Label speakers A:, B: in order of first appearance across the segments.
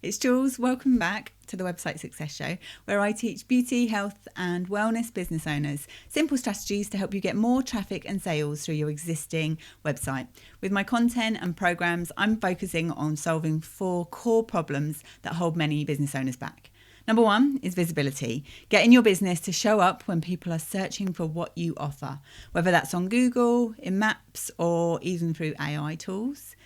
A: It's Jules. Welcome back to the Website Success Show, where I teach beauty, health and wellness business owners simple strategies to help you get more traffic and sales through your existing website. With my content and programs, I'm focusing on solving 4 core problems that hold many business owners back. Number 1 is visibility. Getting your business to show up when people are searching for what you offer, whether that's on Google, in Maps, or even through AI tools.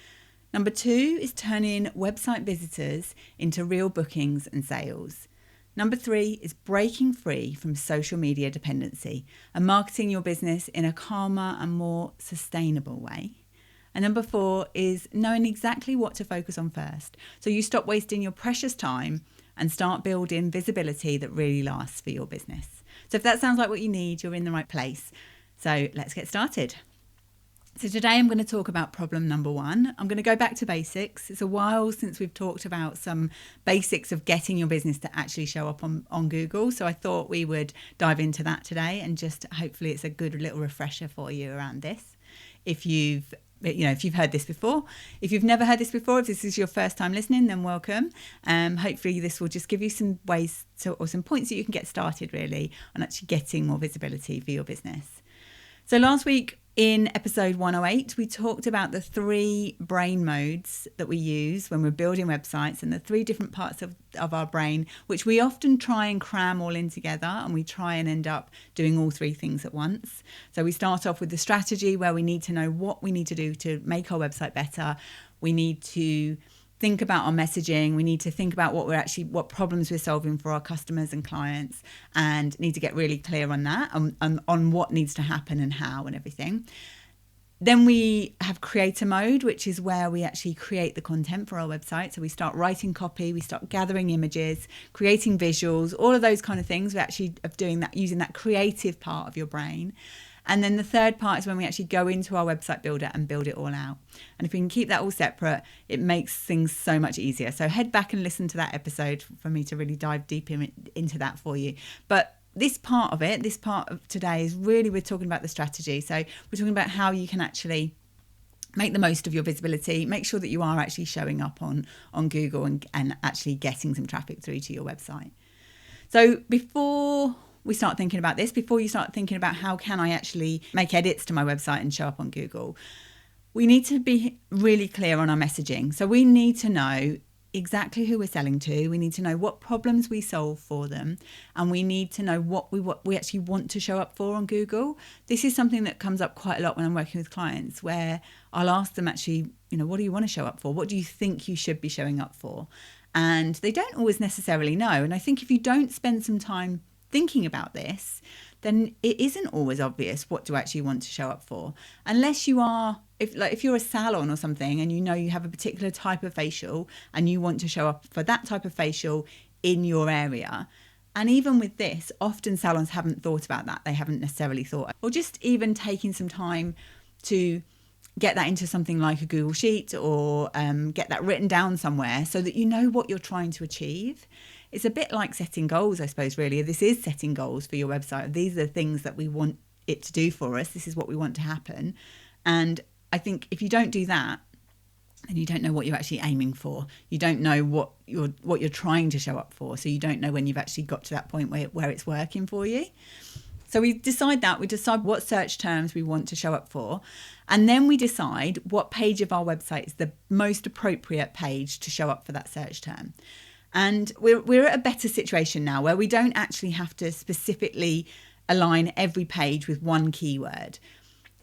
A: Number 2 is turning website visitors into real bookings and sales. Number 3 is breaking free from social media dependency and marketing your business in a calmer and more sustainable way. And number 4 is knowing exactly what to focus on first, so you stop wasting your precious time and start building visibility that really lasts for your business. So if that sounds like what you need, you're in the right place. So let's get started. So today I'm going to talk about problem number 1. I'm going to go back to basics. It's a while since we've talked about some basics of getting your business to actually show up on Google. So I thought we would dive into that today, and just hopefully it's a good little refresher for you around this. If you've heard this before. If you've never heard this before, if this is your first time listening, then welcome. Hopefully this will just give you some ways or some points that you can get started really on actually getting more visibility for your business. So last week, in episode 108, we talked about the 3 brain modes that we use when we're building websites, and the 3 different parts of our brain, which we often try and cram all in together, and we try and end up doing all 3 things at once. So we start off with the strategy, where we need to know what we need to do to make our website better. We need to think about our messaging. We need to think about what problems we're solving for our customers and clients, and need to get really clear on that, on what needs to happen and how and everything. Then we have creator mode, which is where we actually create the content for our website. So we start writing copy, we start gathering images, creating visuals, all of those kind of things. We're actually doing that, using that creative part of your brain. And then the third part is when we actually go into our website builder and build it all out. And if we can keep that all separate, it makes things so much easier. So head back and listen to that episode for me to really dive deep into that for you. But this part of today is really, we're talking about the strategy. So we're talking about how you can actually make the most of your visibility, make sure that you are actually showing up on Google and actually getting some traffic through to your website. So before you start thinking about how can I actually make edits to my website and show up on Google, we need to be really clear on our messaging. So we need to know exactly who we're selling to. We need to know what problems we solve for them, and we need to know what we actually want to show up for on Google. This is something that comes up quite a lot when I'm working with clients, where I'll ask them actually, what do you want to show up for? What do you think you should be showing up for? And they don't always necessarily know. And I think if you don't spend some time thinking about this, then it isn't always obvious what to actually want to show up for, unless you are, if you're a salon or something and you have a particular type of facial and you want to show up for that type of facial in your area. And even with this, often salons haven't thought about that. They haven't necessarily thought, or just even taking some time to get that into something like a Google Sheet, or get that written down somewhere so that you know what you're trying to achieve. It's a bit like setting goals, I suppose, really. This is setting goals for your website. These are the things that we want it to do for us. This is what we want to happen. And I think if you don't do that, then you don't know what you're actually aiming for. You don't know what you're trying to show up for. So you don't know when you've actually got to that point where it's working for you. So we decide what search terms we want to show up for. And then we decide what page of our website is the most appropriate page to show up for that search term. And we're at a better situation now, where we don't actually have to specifically align every page with one keyword.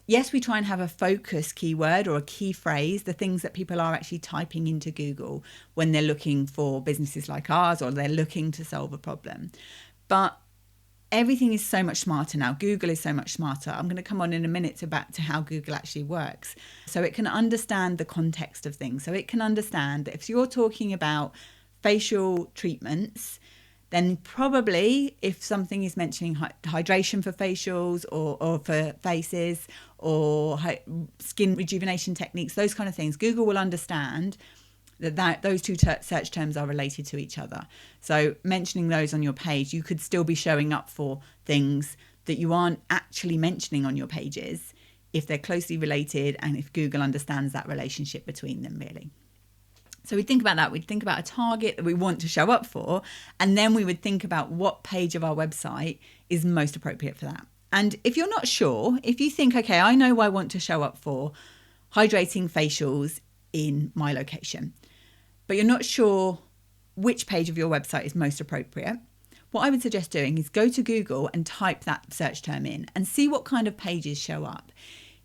A: Yes, we try and have a focus keyword or a key phrase, the things that people are actually typing into Google when they're looking for businesses like ours, or they're looking to solve a problem. But everything is so much smarter now. Google is so much smarter. I'm going to come on in a minute to how Google actually works. So it can understand the context of things. So it can understand that if you're talking about facial treatments, then probably if something is mentioning hydration for facials or for faces, or skin rejuvenation techniques, those kind of things, Google will understand that those 2 search terms are related to each other. So mentioning those on your page, you could still be showing up for things that you aren't actually mentioning on your pages if they're closely related, and if Google understands that relationship between them, really. So we'd think about that. We'd think about a target that we want to show up for. And then we would think about what page of our website is most appropriate for that. And if you're not sure, if you think, okay, I know I want to show up for hydrating facials in my location, but you're not sure which page of your website is most appropriate, what I would suggest doing is go to Google and type that search term in and see what kind of pages show up.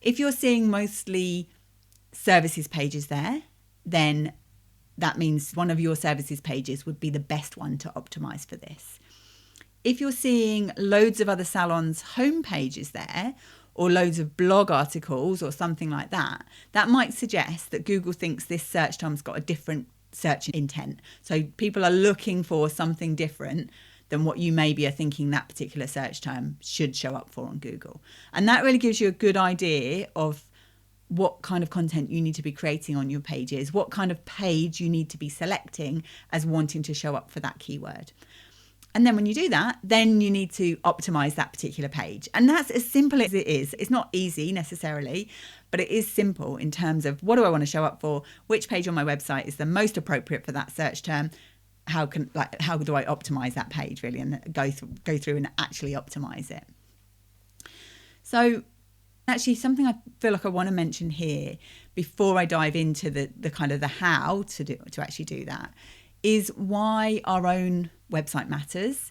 A: If you're seeing mostly services pages there, then that means one of your services pages would be the best one to optimize for this. If you're seeing loads of other salons' home pages there, or loads of blog articles or something like that, that might suggest that Google thinks this search term's got a different search intent. So people are looking for something different than what you maybe are thinking that particular search term should show up for on Google. And that really gives you a good idea of what kind of content you need to be creating on your pages, what kind of page you need to be selecting as wanting to show up for that keyword. And then when you do that, then you need to optimize that particular page. And that's as simple as it is. It's not easy necessarily, but it is simple in terms of what do I want to show up for? Which page on my website is the most appropriate for that search term? How do I optimize that page really and go through and actually optimize it? So actually something I feel like I want to mention here before I dive into the kind of the how to actually do that is why our own website matters.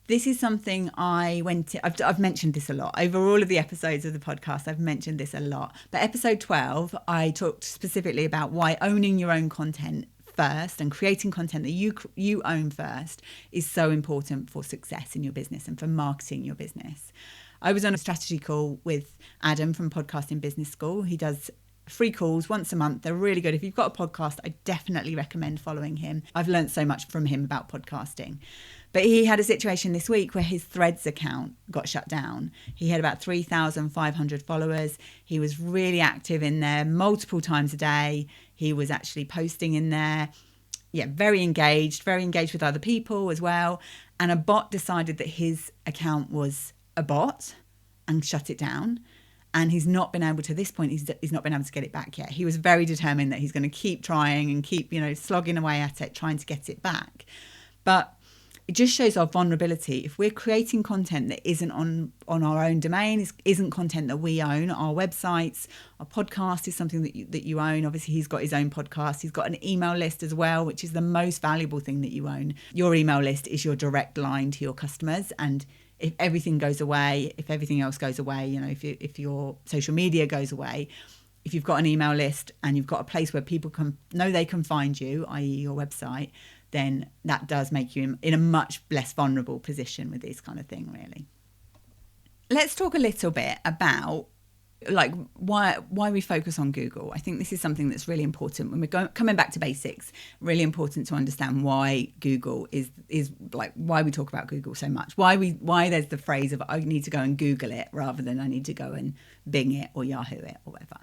A: This is something I've mentioned this a lot. Over all of the episodes of the podcast, I've mentioned this a lot. But episode 12, I talked specifically about why owning your own content first and creating content that you own first is so important for success in your business and for marketing your business. I was on a strategy call with Adam from Podcasting Business School. He does free calls once a month. They're really good. If you've got a podcast, I definitely recommend following him. I've learned so much from him about podcasting. But he had a situation this week where his Threads account got shut down. He had about 3,500 followers. He was really active in there multiple times a day. He was actually posting in there. Yeah, very engaged with other people as well. And a bot decided that his account was a bot and shut it down. And he's not been able to, this point, he's not been able to get it back yet. He was very determined that he's going to keep trying and keep, slogging away at it, trying to get it back. But it just shows our vulnerability. If we're creating content that isn't on our own domain, isn't content that we own, our websites, our podcast is something that you own. Obviously, he's got his own podcast. He's got an email list as well, which is the most valuable thing that you own. Your email list is your direct line to your customers. And if everything goes away, if everything else goes away, if your social media goes away, if you've got an email list and you've got a place where people they can find you, i.e. your website, then that does make you in a much less vulnerable position with this kind of thing, really. Let's talk a little bit about why we focus on Google. I think this is something that's really important when we're coming back to basics. Really important to understand why Google is why we talk about Google so much. Why there's the phrase of I need to go and Google it rather than I need to go and Bing it or Yahoo it or whatever.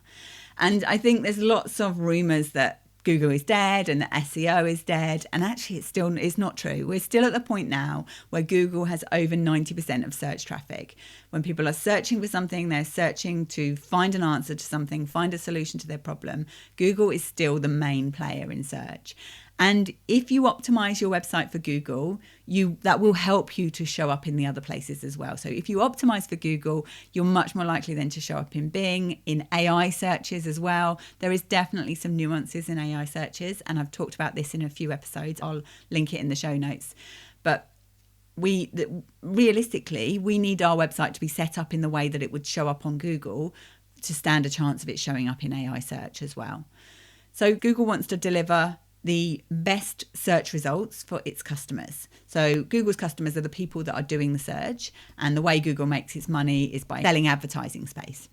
A: And I think there's lots of rumors that Google is dead and that SEO is dead. And actually it's not true. We're still at the point now where Google has over 90% of search traffic. When people are searching for something, they're searching to find an answer to something, find a solution to their problem. Google is still the main player in search. And if you optimize your website for Google, that will help you to show up in the other places as well. So if you optimize for Google, you're much more likely then to show up in Bing, in AI searches as well. There is definitely some nuances in AI searches, and I've talked about this in a few episodes. I'll link it in the show notes. But realistically, we need our website to be set up in the way that it would show up on Google to stand a chance of it showing up in AI search as well. So Google wants to deliver the best search results for its customers. So Google's customers are the people that are doing the search, and the way Google makes its money is by selling advertising space.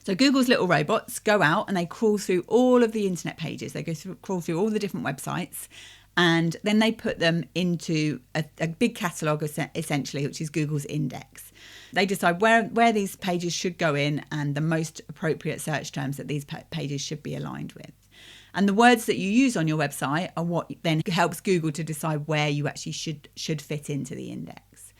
A: So Google's little robots go out and they crawl through all of the internet pages. They crawl through all the different websites, and then they put them into a big catalogue essentially, which is Google's index. They decide where these pages should go in and the most appropriate search terms that these pages should be aligned with. And the words that you use on your website are what then helps Google to decide where you actually should fit into the index.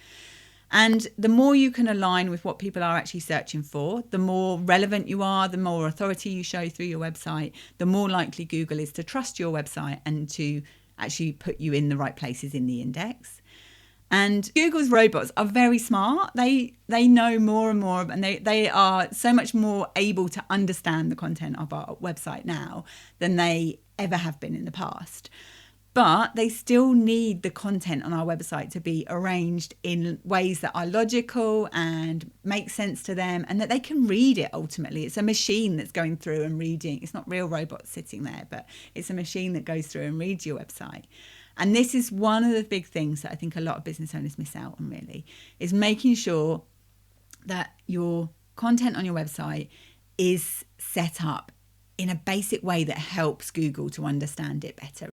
A: And the more you can align with what people are actually searching for, the more relevant you are, the more authority you show through your website, the more likely Google is to trust your website and to actually put you in the right places in the index. And Google's robots are very smart. They know more and more, and they are so much more able to understand the content of our website now than they ever have been in the past. But they still need the content on our website to be arranged in ways that are logical and make sense to them, and that they can read it ultimately. It's a machine that's going through and reading. It's not real robots sitting there, but it's a machine that goes through and reads your website. And this is one of the big things that I think a lot of business owners miss out on, really, is making sure that your content on your website is set up in a basic way that helps Google to understand it better.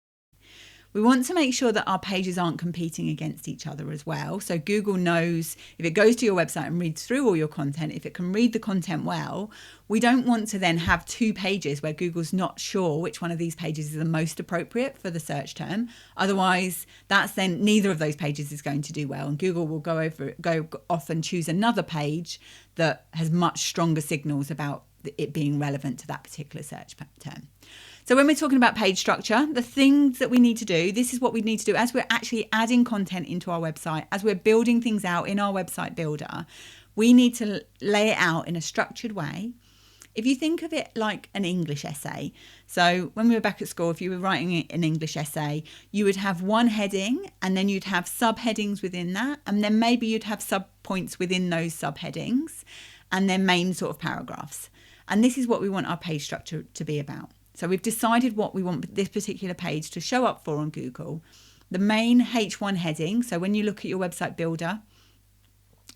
A: We want to make sure that our pages aren't competing against each other as well. So Google knows if it goes to your website and reads through all your content, if it can read the content well, we don't want to then have two pages where Google's not sure which one of these pages is the most appropriate for the search term. Otherwise, that's then neither of those pages is going to do well. And Google will go off and choose another page that has much stronger signals about it being relevant to that particular search term. So when we're talking about page structure, the things that we need to do, this is what we need to do as we're actually adding content into our website, as we're building things out in our website builder, we need to lay it out in a structured way. If you think of it like an English essay, so when we were back at school, if you were writing an English essay, you would have one heading and then you'd have subheadings within that, and then maybe you'd have subpoints within those subheadings, and then main sort of paragraphs. And this is what we want our page structure to be about. So we've decided what we want this particular page to show up for on Google. The main H1 heading, so when you look at your website builder,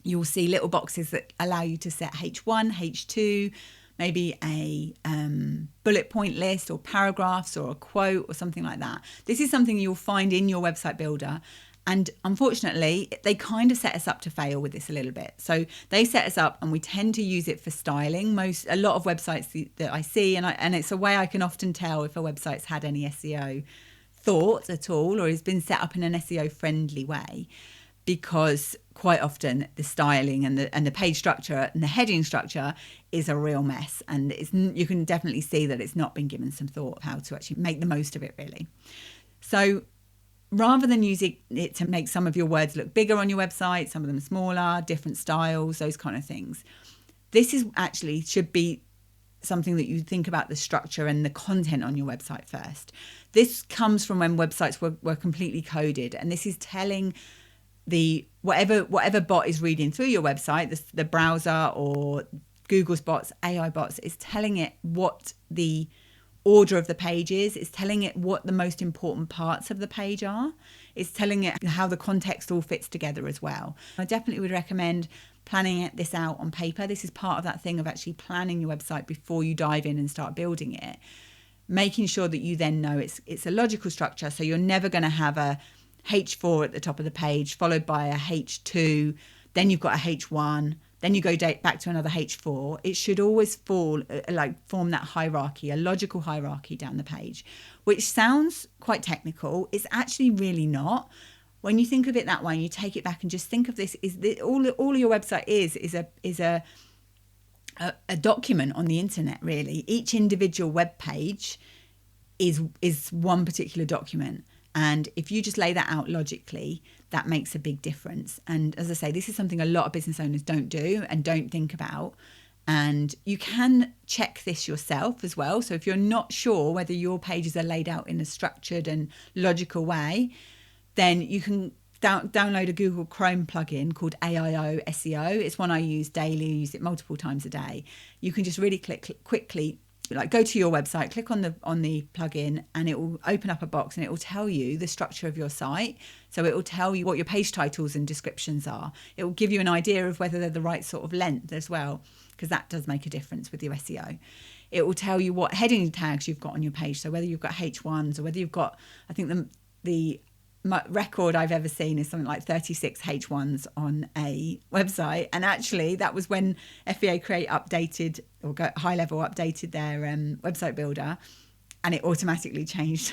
A: you'll see little boxes that allow you to set H1, H2, maybe a bullet point list or paragraphs or a quote or something like that. This is something you'll find in your website builder. And unfortunately, they kind of set us up to fail with this a little bit. So they set us up and we tend to use it for styling. A lot of websites that I see, and it's a way I can often tell if a website's had any SEO thought at all or has been set up in an SEO friendly way, because quite often the styling and the page structure and the heading structure is a real mess. And you can definitely see that it's not been given some thought how to actually make the most of it, really. So rather than using it to make some of your words look bigger on your website, some of them smaller, different styles, those kind of things, this is actually should be something that you think about the structure and the content on your website first. This comes from when websites were completely coded, and this is telling the whatever bot is reading through your website, the browser or Google's bots, AI bots, is telling it what the order of the page is. It's telling it what the most important parts of the page are. It's telling it how the context all fits together as well. I definitely would recommend planning this out on paper. This is part of that thing of actually planning your website before you dive in and start building it, making sure that you then know it's a logical structure. So you're never going to have a H4 at the top of the page followed by a H2, then you've got a H1, then you go back to another H4. It should always form that hierarchy, a logical hierarchy down the page, which sounds quite technical. It's actually really not. When you think of it that way and you take it back and just think of this, all of your website is a document on the internet, really. Each individual web page is one particular document. And if you just lay that out logically, that makes a big difference. And as I say, this is something a lot of business owners don't do and don't think about. And you can check this yourself as well. So if you're not sure whether your pages are laid out in a structured and logical way, then you can download a Google Chrome plugin called AIO SEO. It's one I use daily, I use it multiple times a day. You can just really quickly go to your website, click on the plugin, and it will open up a box and it will tell you the structure of your site. So it will tell you what your page titles and descriptions are. It will give you an idea of whether they're the right sort of length as well, because that does make a difference with your SEO. It will tell you what heading tags you've got on your page. So whether you've got H1s or whether you've got, I think the record I've ever seen is something like 36 H1s on a website. And actually that was when FBA Create updated, or High Level updated their website builder. and it automatically changed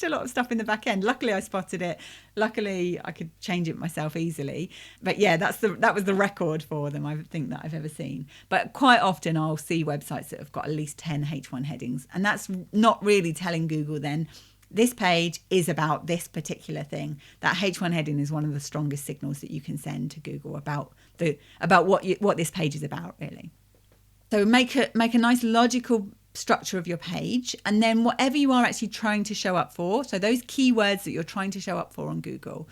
A: a lot of stuff in the back end. Luckily, I spotted it. Luckily, I could change it myself easily. But yeah, that was the record for them, I think, that I've ever seen. But quite often I'll see websites that have got at least 10 H1 headings. And that's not really telling Google then, this page is about this particular thing. That H1 heading is one of the strongest signals that you can send to Google about what this page is about, really. So make a nice logical structure of your page, and then whatever you are actually trying to show up for, so those keywords that you're trying to show up for on Google,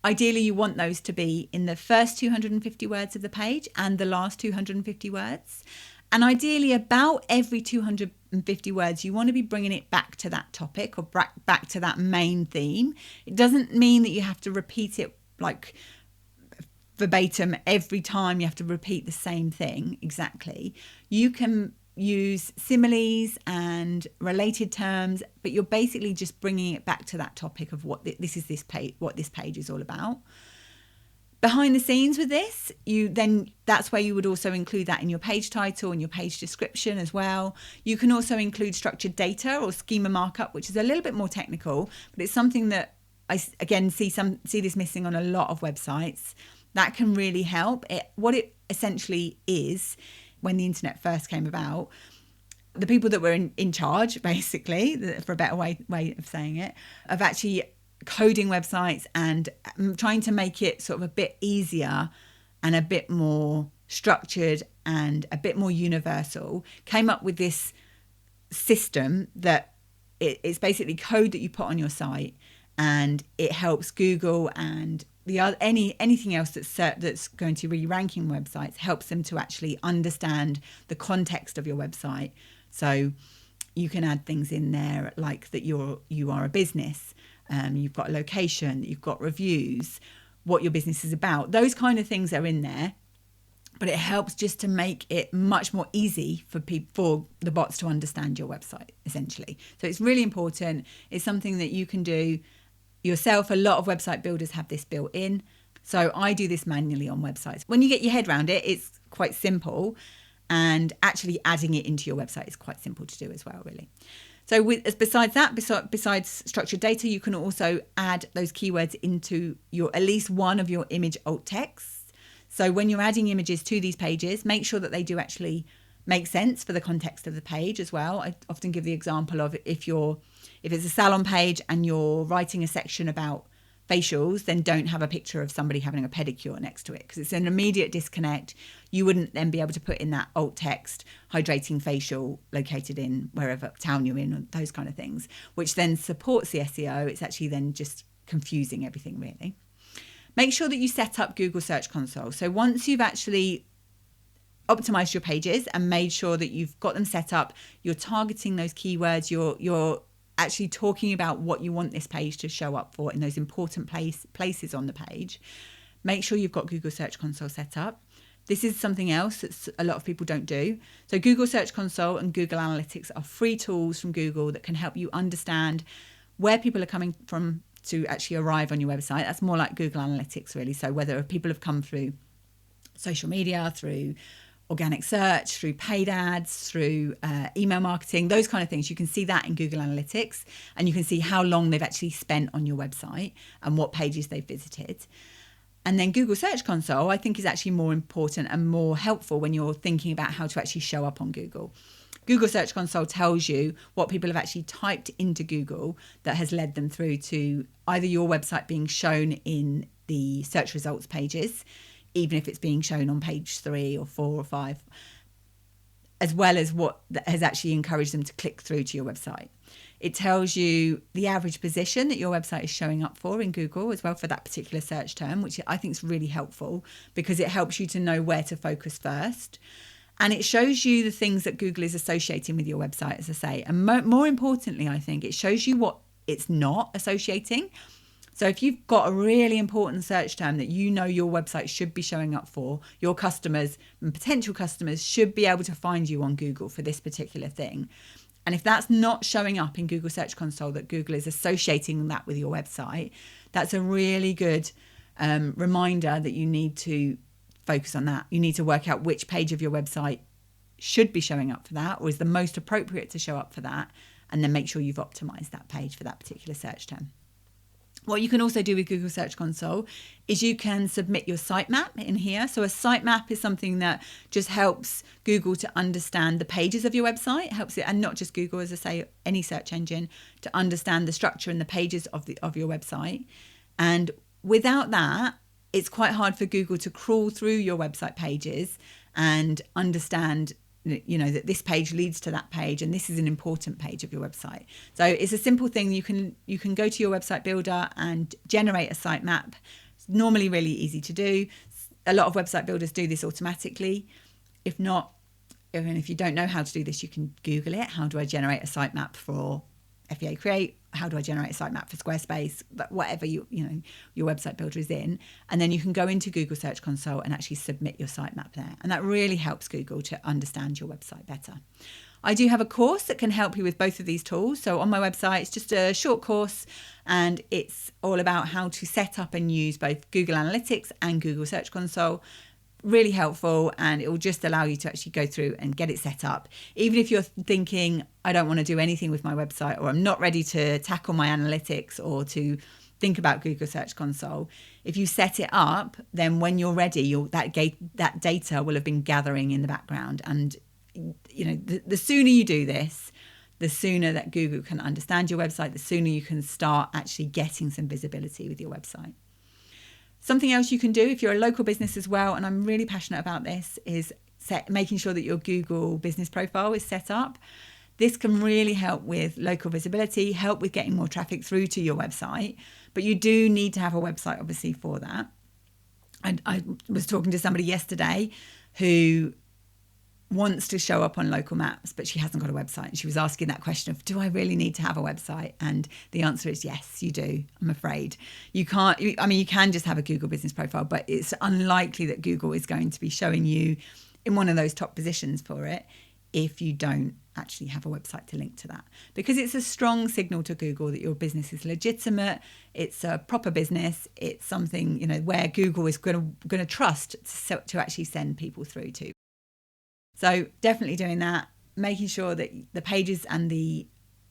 A: ideally you want those to be in the first 250 words of the page and the last 250 words. And ideally about every 250 words, you want to be bringing it back to that topic or back to that main theme. It doesn't mean that you have to repeat it like verbatim every time you have to repeat the same thing exactly. You can use similes and related terms, but you're basically just bringing it back to that topic of what this page is all about. Behind the scenes with this, that's where you would also include that in your page title and your page description as well. You can also include structured data or schema markup, which is a little bit more technical, but it's something that I again see this missing on a lot of websites. That can really help. What it essentially is, when the internet first came about, the people that were in charge, basically, for a better way of saying it, of actually coding websites and trying to make it sort of a bit easier and a bit more structured and a bit more universal, came up with this system that it's basically code that you put on your site, and it helps Google and anything else that's going to be ranking websites, helps them to actually understand the context of your website. So you can add things in there like that you are a business, you've got a location, you've got reviews, what your business is about. Those kind of things are in there, but it helps just to make it much more easy for the bots to understand your website, essentially. So it's really important. It's something that you can do yourself. A lot of website builders have this built in. So I do this manually on websites. When you get your head around it, it's quite simple, and actually adding it into your website is quite simple to do as well, really. So besides structured data, you can also add those keywords into at least one of your image alt texts. So when you're adding images to these pages, make sure that they do actually make sense for the context of the page as well. I often give the example of if it's a salon page and you're writing a section about facials, then don't have a picture of somebody having a pedicure next to it, because it's an immediate disconnect. You wouldn't then be able to put in that alt text, hydrating facial located in wherever town you're in, or those kind of things, which then supports the SEO. It's actually then just confusing everything, really. Make sure that you set up Google Search Console. So once you've actually optimized your pages and made sure that you've got them set up, you're targeting those keywords, you're actually talking about what you want this page to show up for in those important places on the page, make sure you've got Google Search Console set up. This is something else that a lot of people don't do. So Google Search Console and Google Analytics are free tools from Google that can help you understand where people are coming from to actually arrive on your website. That's more like Google Analytics, really. So whether people have come through social media, through organic search, through paid ads, through email marketing, those kind of things. You can see that in Google Analytics, and you can see how long they've actually spent on your website and what pages they've visited. And then Google Search Console, I think, is actually more important and more helpful when you're thinking about how to actually show up on Google. Google Search Console tells you what people have actually typed into Google that has led them through to either your website being shown in the search results pages, even if it's being shown on page 3 or 4 or 5, as well as what has actually encouraged them to click through to your website. It tells you the average position that your website is showing up for in Google as well for that particular search term, which I think is really helpful because it helps you to know where to focus first. And it shows you the things that Google is associating with your website, as I say. And more importantly, I think it shows you what it's not associating. So if you've got a really important search term that you know your website should be showing up for, your customers and potential customers should be able to find you on Google for this particular thing. And if that's not showing up in Google Search Console, that Google is associating that with your website, that's a really good reminder that you need to focus on that. You need to work out which page of your website should be showing up for that, or is the most appropriate to show up for that, and then make sure you've optimized that page for that particular search term. What you can also do with Google Search Console is you can submit your sitemap in here. So a sitemap is something that just helps Google to understand the pages of your website, helps it, and not just Google, as I say, any search engine, to understand the structure and the pages of your website. And without that, it's quite hard for Google to crawl through your website pages and understand, that this page leads to that page and this is an important page of your website. So it's a simple thing. You can go to your website builder and generate a sitemap. It's normally really easy to do. A lot of website builders do this automatically. If not, and if you don't know how to do this, you can Google it. How do I generate a sitemap for FBA Create? How do I generate a sitemap for Squarespace? But whatever your website builder is in, and then you can go into Google Search Console and actually submit your sitemap there, and that really helps Google to understand your website better. I do have a course that can help you with both of these tools. So on my website, it's just a short course, and it's all about how to set up and use both Google Analytics and Google Search Console. Really helpful, and it will just allow you to actually go through and get it set up. Even if you're thinking, I don't want to do anything with my website, or I'm not ready to tackle my analytics or to think about Google Search Console, if you set it up, then when you're ready, that data will have been gathering in the background. And the sooner you do this, the sooner that Google can understand your website, the sooner you can start actually getting some visibility with your website. Something else you can do if you're a local business as well, and I'm really passionate about this, is making sure that your Google business profile is set up. This can really help with local visibility, help with getting more traffic through to your website, but you do need to have a website obviously for that. And I was talking to somebody yesterday who wants to show up on local maps, but she hasn't got a website. And she was asking that question of, do I really need to have a website? And the answer is yes, you do, I'm afraid. You can just have a Google business profile, but it's unlikely that Google is going to be showing you in one of those top positions for it if you don't actually have a website to link to that. Because it's a strong signal to Google that your business is legitimate, it's a proper business, it's something, where Google is going to trust to actually send people through to. So definitely doing that, making sure that the pages and the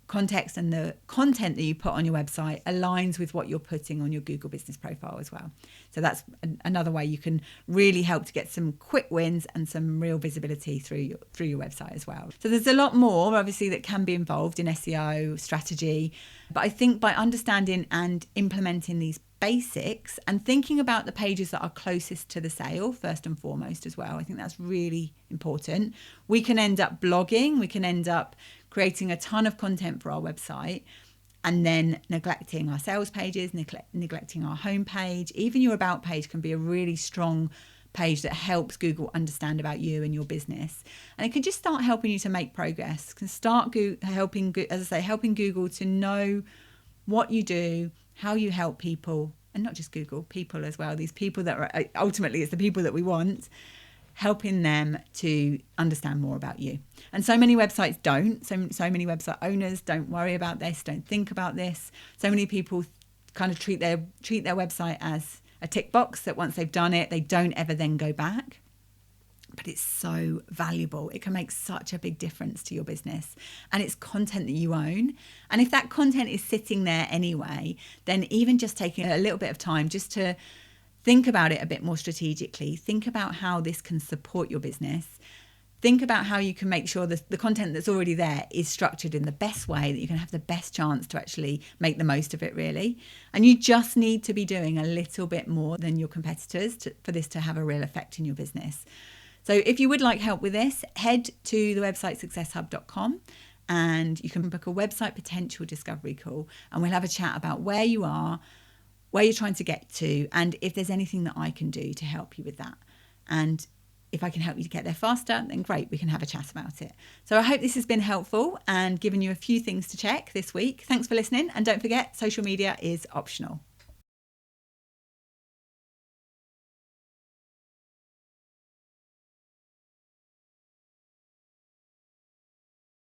A: context and the content that you put on your website aligns with what you're putting on your Google business profile as well. So that's another way you can really help to get some quick wins and some real visibility through your website as well. So there's a lot more obviously that can be involved in SEO strategy, but I think by understanding and implementing these basics and thinking about the pages that are closest to the sale first and foremost as well, I think that's really important. We can end up blogging, we can end up creating a ton of content for our website and then neglecting our sales pages, neglecting our homepage. Even your about page can be a really strong page that helps Google understand about you and your business, and it can just start helping you to make progress. It can start helping Google to know what you do, how you help people, and not just Google, people as well. These people that are ultimately, it's the people that we want, helping them to understand more about you. And so many websites don't. So many website owners don't worry about this, don't think about this. So many people kind of treat their website as a tick box that once they've done it, they don't ever then go back. But it's so valuable. It can make such a big difference to your business. And it's content that you own. And if that content is sitting there anyway, then even just taking a little bit of time just to think about it a bit more strategically, think about how this can support your business. Think about how you can make sure that the content that's already there is structured in the best way that you can have the best chance to actually make the most of it, really. And you just need to be doing a little bit more than your competitors for this to have a real effect in your business. So if you would like help with this, head to the website successhub.com and you can book a website potential discovery call, and we'll have a chat about where you are, where you're trying to get to, and if there's anything that I can do to help you with that. And if I can help you to get there faster, then great, we can have a chat about it. So I hope this has been helpful and given you a few things to check this week. Thanks for listening, and don't forget, social media is optional.